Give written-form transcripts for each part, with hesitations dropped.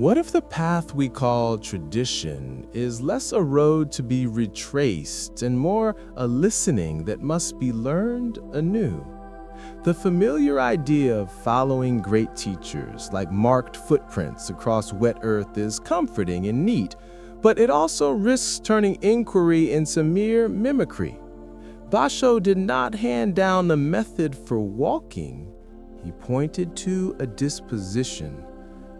What if the path we call tradition is less a road to be retraced and more a listening that must be learned anew? The familiar idea of following great teachers like marked footprints across wet earth is comforting and neat, but it also risks turning inquiry into mere mimicry. Bashō did not hand down a method for walking. He pointed to a disposition,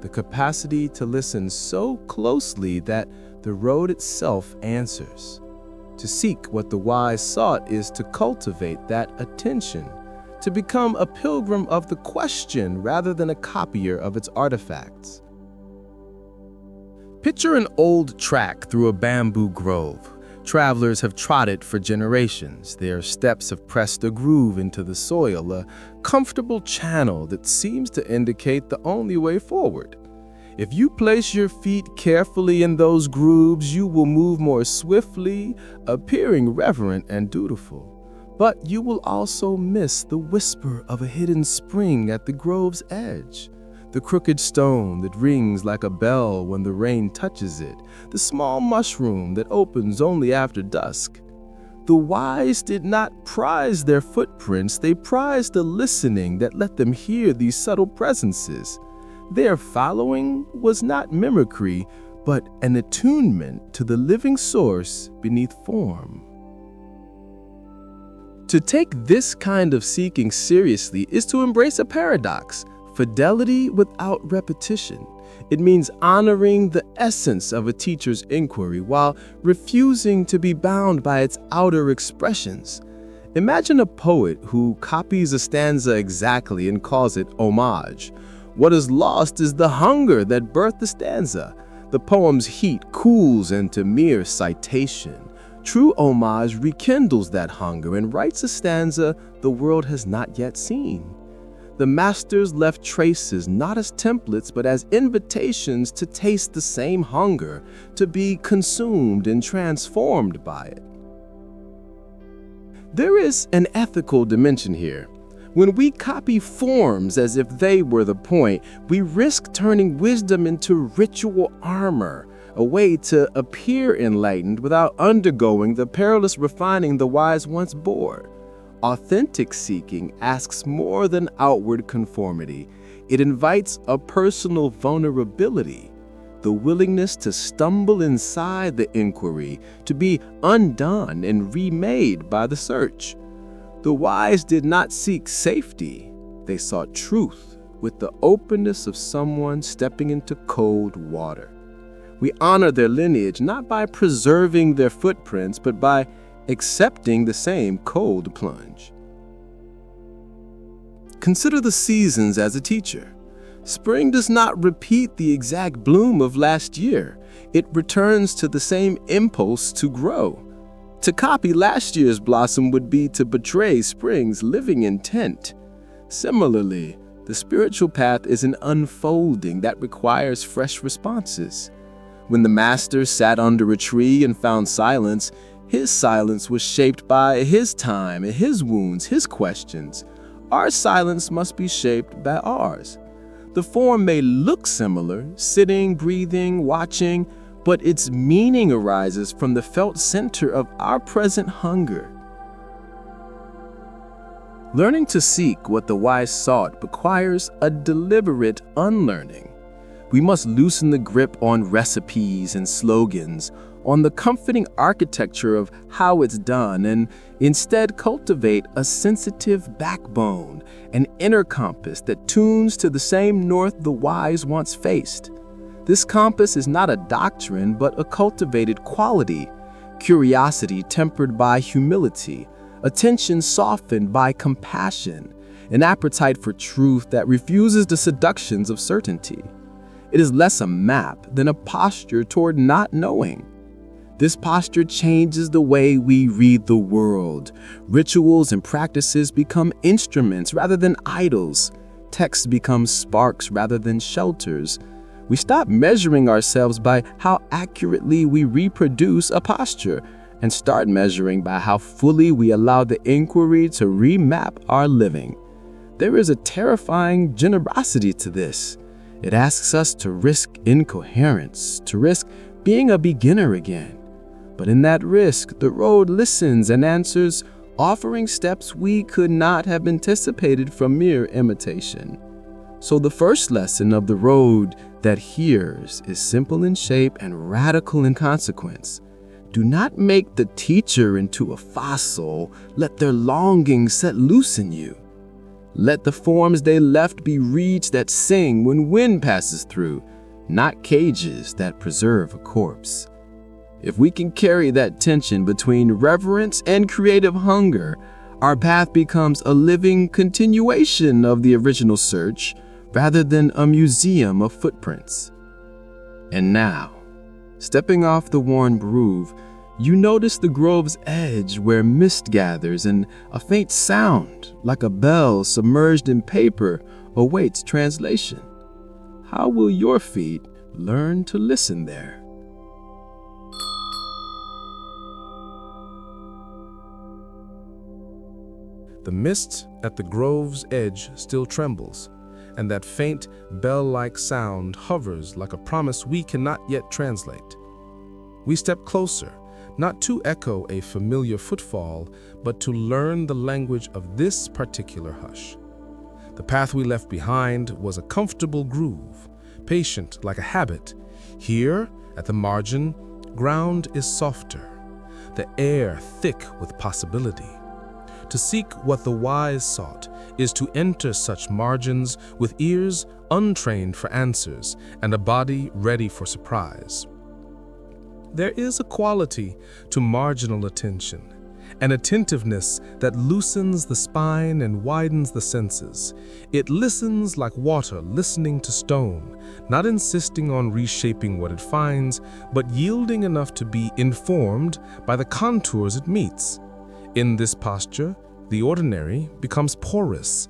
the capacity to listen so closely that the road itself answers. To seek what the wise sought is to cultivate that attention, to become a pilgrim of the question rather than a copier of its artifacts. Picture an old track through a bamboo grove. Travelers have trotted for generations. Their steps have pressed a groove into the soil, a comfortable channel that seems to indicate the only way forward. If you place your feet carefully in those grooves, you will move more swiftly, appearing reverent and dutiful. But you will also miss the whisper of a hidden spring at the grove's edge, the crooked stone that rings like a bell when the rain touches it, the small mushroom that opens only after dusk. The wise did not prize their footprints, they prized the listening that let them hear these subtle presences. Their following was not mimicry, but an attunement to the living source beneath form. To take this kind of seeking seriously is to embrace a paradox: fidelity without repetition. It means honoring the essence of a teacher's inquiry while refusing to be bound by its outer expressions. Imagine a poet who copies a stanza exactly and calls it homage. What is lost is the hunger that birthed the stanza. The poem's heat cools into mere citation. True homage rekindles that hunger and writes a stanza the world has not yet seen. The masters left traces not as templates but as invitations to taste the same hunger, to be consumed and transformed by it. There is an ethical dimension here. When we copy forms as if they were the point, we risk turning wisdom into ritual armor, a way to appear enlightened without undergoing the perilous refining the wise once bore. Authentic seeking asks more than outward conformity. It invites a personal vulnerability, the willingness to stumble inside the inquiry, to be undone and remade by the search. The wise did not seek safety, they sought truth with the openness of someone stepping into cold water. We honor their lineage not by preserving their footprints, but by accepting the same cold plunge. Consider the seasons as a teacher. Spring does not repeat the exact bloom of last year. It returns to the same impulse to grow. To copy last year's blossom would be to betray spring's living intent. Similarly, the spiritual path is an unfolding that requires fresh responses. When the master sat under a tree and found silence, his silence was shaped by his time and his wounds, his questions. Our silence must be shaped by ours. The form may look similar, sitting, breathing, watching, but its meaning arises from the felt center of our present hunger. Learning to seek what the wise sought requires a deliberate unlearning. We must loosen the grip on recipes and slogans, on the comforting architecture of how it's done, and instead cultivate a sensitive backbone, an inner compass that tunes to the same north the wise once faced. This compass is not a doctrine, but a cultivated quality, curiosity tempered by humility, attention softened by compassion, an appetite for truth that refuses the seductions of certainty. It is less a map than a posture toward not knowing. This posture changes the way we read the world. Rituals and practices become instruments rather than idols. Texts become sparks rather than shelters. We stop measuring ourselves by how accurately we reproduce a posture and start measuring by how fully we allow the inquiry to remap our living. There is a terrifying generosity to this. It asks us to risk incoherence, to risk being a beginner again. But in that risk, the road listens and answers, offering steps we could not have anticipated from mere imitation. So the first lesson of the road that hears is simple in shape and radical in consequence. Do not make the teacher into a fossil. Let their longing set loose in you. Let the forms they left be reeds that sing when wind passes through, not cages that preserve a corpse. If we can carry that tension between reverence and creative hunger, our path becomes a living continuation of the original search rather than a museum of footprints. And now, stepping off the worn groove, you notice the grove's edge where mist gathers and a faint sound, like a bell submerged in paper, awaits translation. How will your feet learn to listen there? The mist at the grove's edge still trembles, and that faint bell-like sound hovers like a promise we cannot yet translate. We step closer, not to echo a familiar footfall, but to learn the language of this particular hush. The path we left behind was a comfortable groove, patient like a habit. Here, at the margin, ground is softer, the air thick with possibility. To seek what the wise sought is to enter such margins with ears untrained for answers and a body ready for surprise. There is a quality to marginal attention, an attentiveness that loosens the spine and widens the senses. It listens like water listening to stone, not insisting on reshaping what it finds, but yielding enough to be informed by the contours it meets. In this posture, the ordinary becomes porous.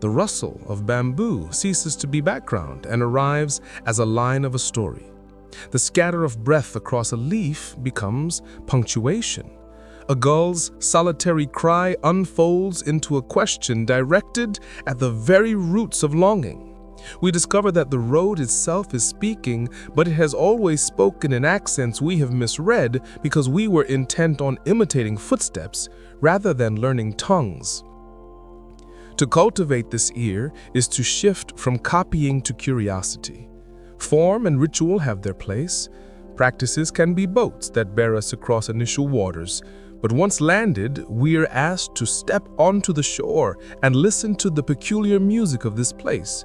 The rustle of bamboo ceases to be background and arrives as a line of a story. The scatter of breath across a leaf becomes punctuation. A gull's solitary cry unfolds into a question directed at the very roots of longing. We discover that the road itself is speaking, but it has always spoken in accents we have misread because we were intent on imitating footsteps rather than learning tongues. To cultivate this ear is to shift from copying to curiosity. Form and ritual have their place. Practices can be boats that bear us across initial waters, but once landed, we are asked to step onto the shore and listen to the peculiar music of this place.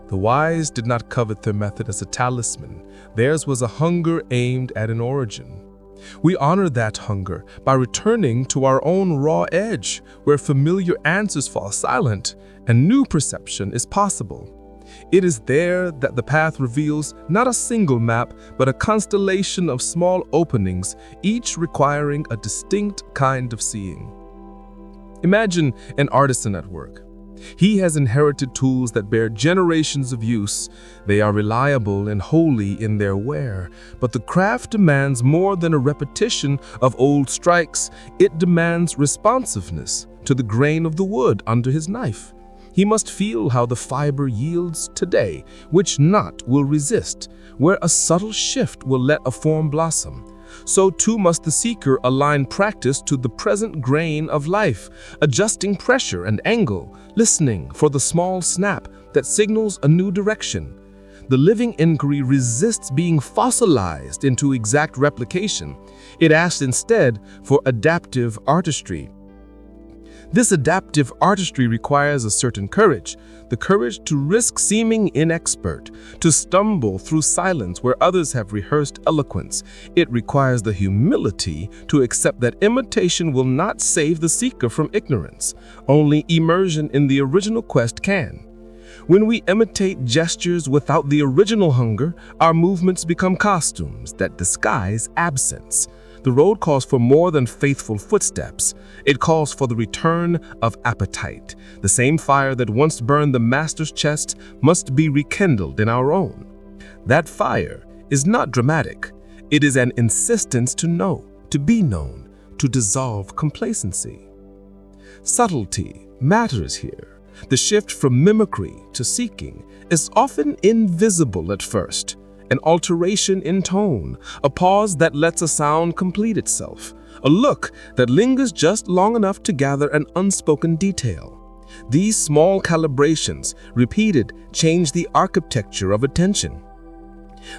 The wise did not covet their method as a talisman. Theirs was a hunger aimed at an origin. We honor that hunger by returning to our own raw edge, where familiar answers fall silent and new perception is possible. It is there that the path reveals not a single map, but a constellation of small openings, each requiring a distinct kind of seeing. Imagine an artisan at work. He has inherited tools that bear generations of use. They are reliable and holy in their wear, but the craft demands more than a repetition of old strikes. It demands responsiveness to the grain of the wood under his knife. He must feel how the fiber yields today, which not will resist, where a subtle shift will let a form blossom. So too must the seeker align practice to the present grain of life, adjusting pressure and angle, listening for the small snap that signals a new direction. The living inquiry resists being fossilized into exact replication. It asks instead for adaptive artistry. This adaptive artistry requires a certain courage, the courage to risk seeming inexpert, to stumble through silence where others have rehearsed eloquence. It requires the humility to accept that imitation will not save the seeker from ignorance. Only immersion in the original quest can. When we imitate gestures without the original hunger, our movements become costumes that disguise absence. The road calls for more than faithful footsteps. It calls for the return of appetite. The same fire that once burned the master's chest must be rekindled in our own. That fire is not dramatic. It is an insistence to know, to be known, to dissolve complacency. Subtlety matters here. The shift from mimicry to seeking is often invisible at first, an alteration in tone, a pause that lets a sound complete itself, a look that lingers just long enough to gather an unspoken detail. These small calibrations, repeated, change the architecture of attention.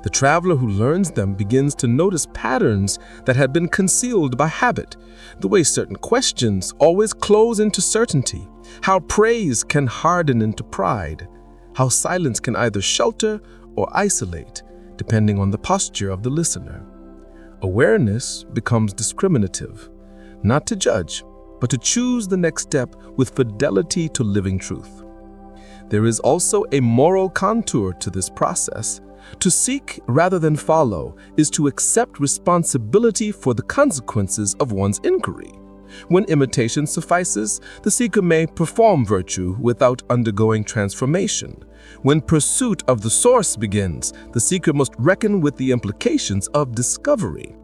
The traveler who learns them begins to notice patterns that had been concealed by habit, the way certain questions always close into certainty, how praise can harden into pride, how silence can either shelter or isolate, depending on the posture of the listener. Awareness becomes discriminative, not to judge, but to choose the next step with fidelity to living truth. There is also a moral contour to this process. To seek rather than follow is to accept responsibility for the consequences of one's inquiry. When imitation suffices, the seeker may perform virtue without undergoing transformation. When pursuit of the source begins, the seeker must reckon with the implications of discovery.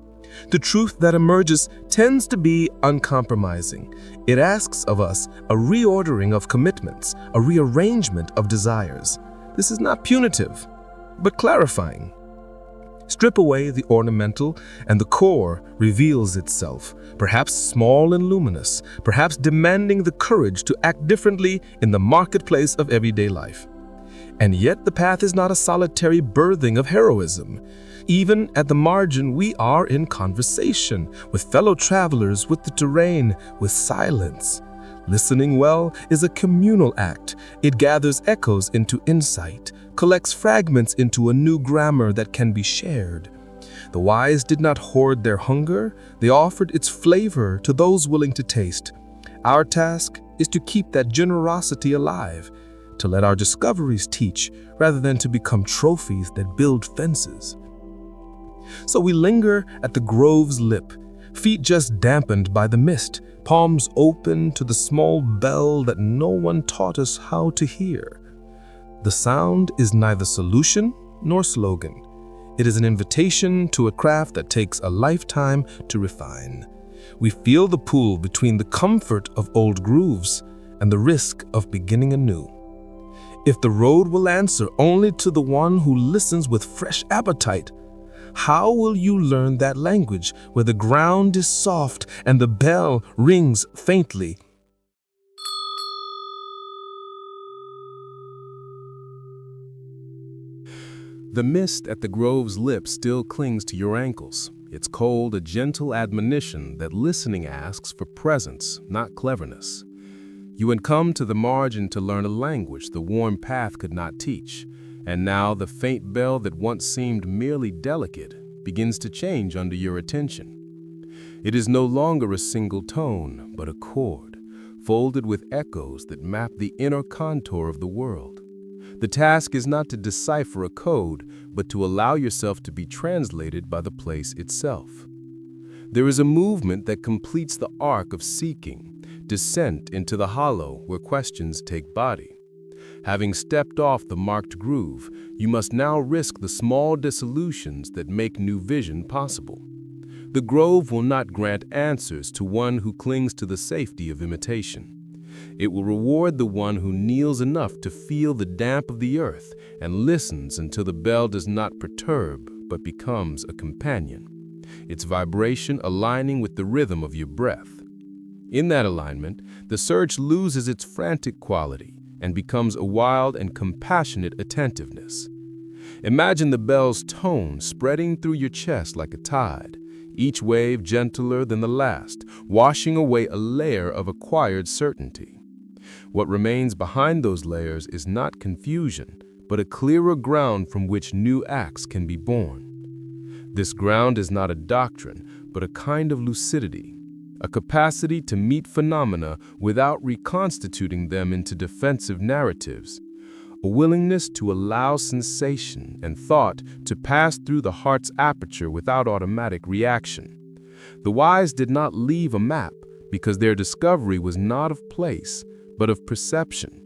The truth that emerges tends to be uncompromising. It asks of us a reordering of commitments, a rearrangement of desires. This is not punitive, but clarifying. Strip away the ornamental, and the core reveals itself, perhaps small and luminous, perhaps demanding the courage to act differently in the marketplace of everyday life. And yet the path is not a solitary birthing of heroism. Even at the margin, we are in conversation with fellow travelers, with the terrain, with silence. Listening well is a communal act. It gathers echoes into insight, collects fragments into a new grammar that can be shared. The wise did not hoard their hunger, they offered its flavor to those willing to taste. Our task is to keep that generosity alive, to let our discoveries teach rather than to become trophies that build fences. So we linger at the grove's lip, feet just dampened by the mist, palms open to the small bell that no one taught us how to hear. The sound is neither solution nor slogan. It is an invitation to a craft that takes a lifetime to refine. We feel the pull between the comfort of old grooves and the risk of beginning anew. If the road will answer only to the one who listens with fresh appetite, how will you learn that language where the ground is soft and the bell rings faintly? The mist at the grove's lip still clings to your ankles. Its cold, a gentle admonition that listening asks for presence, not cleverness. You had come to the margin to learn a language the warm path could not teach, and now the faint bell that once seemed merely delicate begins to change under your attention. It is no longer a single tone, but a chord, folded with echoes that map the inner contour of the world. The task is not to decipher a code, but to allow yourself to be translated by the place itself. There is a movement that completes the arc of seeking, descent into the hollow where questions take body. Having stepped off the marked groove, you must now risk the small dissolutions that make new vision possible. The grove will not grant answers to one who clings to the safety of imitation. It will reward the one who kneels enough to feel the damp of the earth and listens until the bell does not perturb but becomes a companion, its vibration aligning with the rhythm of your breath. In that alignment, the search loses its frantic quality and becomes a wild and compassionate attentiveness. Imagine the bell's tone spreading through your chest like a tide, each wave gentler than the last, washing away a layer of acquired certainty. What remains behind those layers is not confusion, but a clearer ground from which new acts can be born. This ground is not a doctrine, but a kind of lucidity, a capacity to meet phenomena without reconstituting them into defensive narratives, a willingness to allow sensation and thought to pass through the heart's aperture without automatic reaction. The wise did not leave a map because their discovery was not of place, but of perception.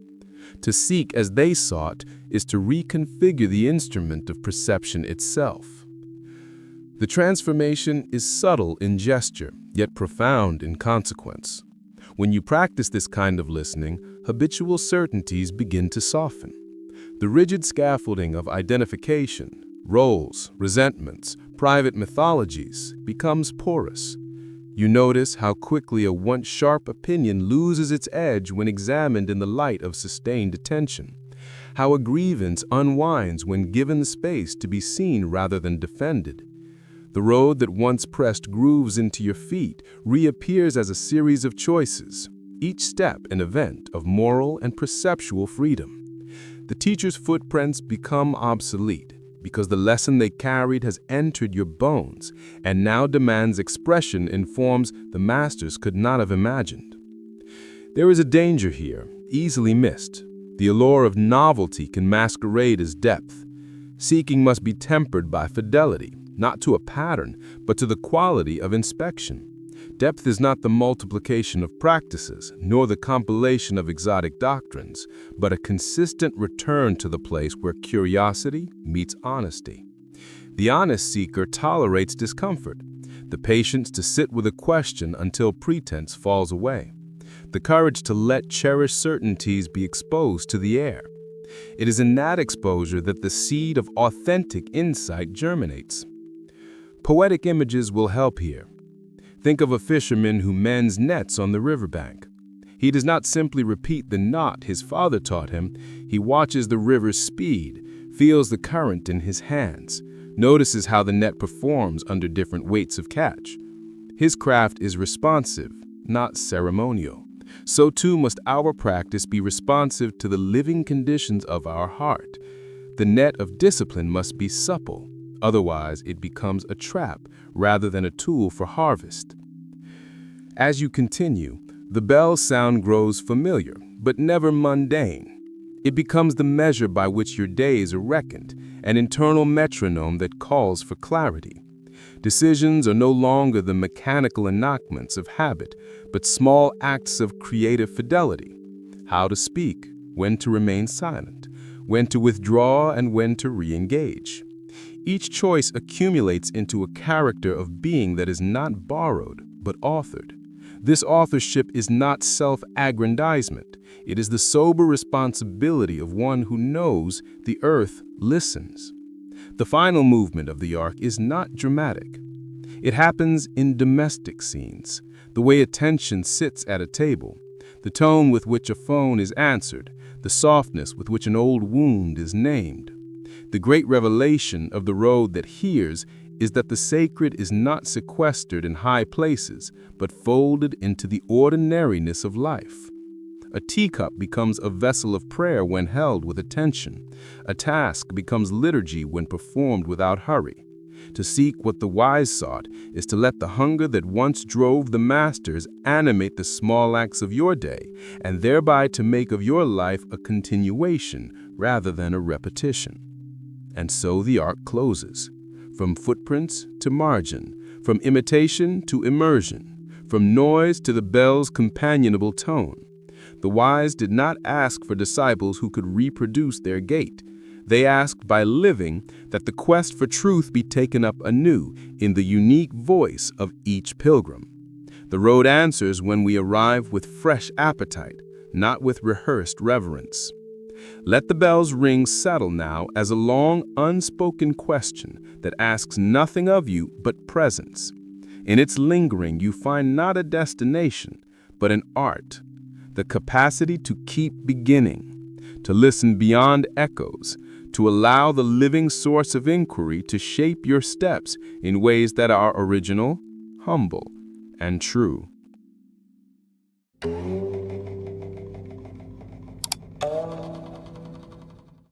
To seek as they sought is to reconfigure the instrument of perception itself. The transformation is subtle in gesture, yet profound in consequence. When you practice this kind of listening, habitual certainties begin to soften. The rigid scaffolding of identification, roles, resentments, private mythologies becomes porous. You notice how quickly a once sharp opinion loses its edge when examined in the light of sustained attention. How a grievance unwinds when given space to be seen rather than defended. The road that once pressed grooves into your feet reappears as a series of choices, each step an event of moral and perceptual freedom. The teacher's footprints become obsolete because the lesson they carried has entered your bones and now demands expression in forms the masters could not have imagined. There is a danger here, easily missed. The allure of novelty can masquerade as depth. Seeking must be tempered by fidelity, not to a pattern, but to the quality of inspection. Depth is not the multiplication of practices, nor the compilation of exotic doctrines, but a consistent return to the place where curiosity meets honesty. The honest seeker tolerates discomfort, the patience to sit with a question until pretense falls away, the courage to let cherished certainties be exposed to the air. It is in that exposure that the seed of authentic insight germinates. Poetic images will help here. Think of a fisherman who mends nets on the riverbank. He does not simply repeat the knot his father taught him. He watches the river's speed, feels the current in his hands, notices how the net performs under different weights of catch. His craft is responsive, not ceremonial. So too must our practice be responsive to the living conditions of our heart. The net of discipline must be supple. Otherwise, it becomes a trap rather than a tool for harvest. As you continue, the bell's sound grows familiar, but never mundane. It becomes the measure by which your days are reckoned, an internal metronome that calls for clarity. Decisions are no longer the mechanical enactments of habit, but small acts of creative fidelity. How to speak, when to remain silent, when to withdraw, and when to re-engage. Each choice accumulates into a character of being that is not borrowed, but authored. This authorship is not self-aggrandizement. It is the sober responsibility of one who knows the earth listens. The final movement of the arc is not dramatic. It happens in domestic scenes, the way attention sits at a table, the tone with which a phone is answered, the softness with which an old wound is named. The great revelation of the road that hears is that the sacred is not sequestered in high places, but folded into the ordinariness of life. A teacup becomes a vessel of prayer when held with attention. A task becomes liturgy when performed without hurry. To seek what the wise sought is to let the hunger that once drove the masters animate the small acts of your day, and thereby to make of your life a continuation rather than a repetition. And so the arc closes, from footprints to margin, from imitation to immersion, from noise to the bell's companionable tone. The wise did not ask for disciples who could reproduce their gait. They asked by living that the quest for truth be taken up anew in the unique voice of each pilgrim. The road answers when we arrive with fresh appetite, not with rehearsed reverence. Let the bell's ring settle now as a long, unspoken question that asks nothing of you but presence. In its lingering, you find not a destination, but an art, the capacity to keep beginning, to listen beyond echoes, to allow the living source of inquiry to shape your steps in ways that are original, humble, and true.